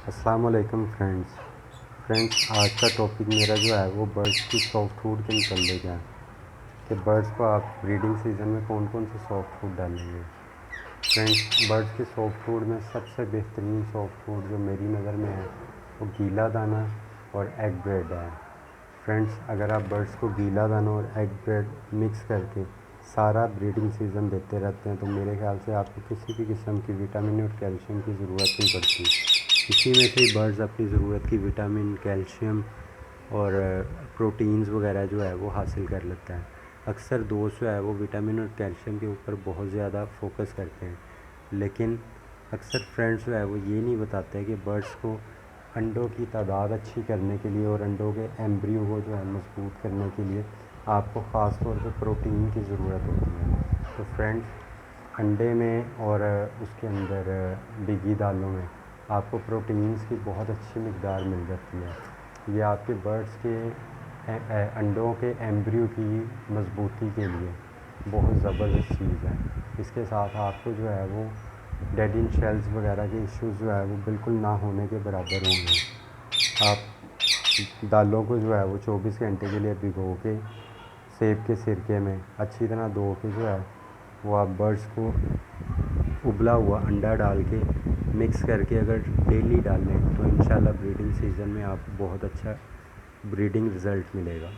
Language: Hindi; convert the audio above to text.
अस्सलाम वालेकुम फ्रेंड्स आज का टॉपिक मेरा जो है वो बर्ड्स की सॉफ्ट फूड के मतलब है कि बर्ड्स को आप ब्रीडिंग सीज़न में कौन कौन से सॉफ्ट फूड डालेंगे। फ्रेंड्स, बर्ड्स के सॉफ्ट फूड में सबसे बेहतरीन सॉफ्ट फूड जो मेरी नज़र में है वो गीला दाना और एग ब्रेड है। फ्रेंड्स, अगर आप बर्ड्स को गीला दाना और एग ब्रेड मिक्स करके सारा ब्रीडिंग सीज़न देते रहते हैं तो मेरे ख्याल से आपको किसी भी किस्म की विटामिन और कैल्शियम की ज़रूरत नहीं पड़ती। इसी में से बर्ड्स अपनी ज़रूरत की विटामिन, कैल्शियम और प्रोटीन्स वगैरह जो है वो हासिल कर लेता है। अक्सर दोस्त जो है वो विटामिन और कैल्शियम के ऊपर बहुत ज़्यादा फोकस करते हैं, लेकिन अक्सर फ्रेंड्स जो है वो ये नहीं बताते कि बर्ड्स को अंडों की तादाद अच्छी करने के लिए और अंडों के एम्ब्रियो को जो है मजबूत करने के लिए आपको ख़ास तौर पे प्रोटीन की ज़रूरत होती है। तो फ्रेंड्स, अंडे में और उसके अंदर बिगी दालों में आपको प्रोटीन्स की बहुत अच्छी मिक़दार मिल जाती है। ये आपके बर्ड्स के अंडों के एम्ब्रियो की मजबूती के लिए बहुत ज़बरदस्त चीज़ है। इसके साथ आपको जो है वो डेड इन शेल्स वगैरह के इश्यूज़ जो है वो बिल्कुल ना होने के बराबर होंगे। आप दालों को जो है वो 24 घंटे के लिए भिगो के सेब के सिरके में अच्छी तरह धो के जो है वो आप बर्ड्स को उबला हुआ अंडा डाल के मिक्स करके अगर डेली डाल लें तो इंशाल्लाह ब्रीडिंग सीज़न में आपको बहुत अच्छा ब्रीडिंग रिज़ल्ट मिलेगा।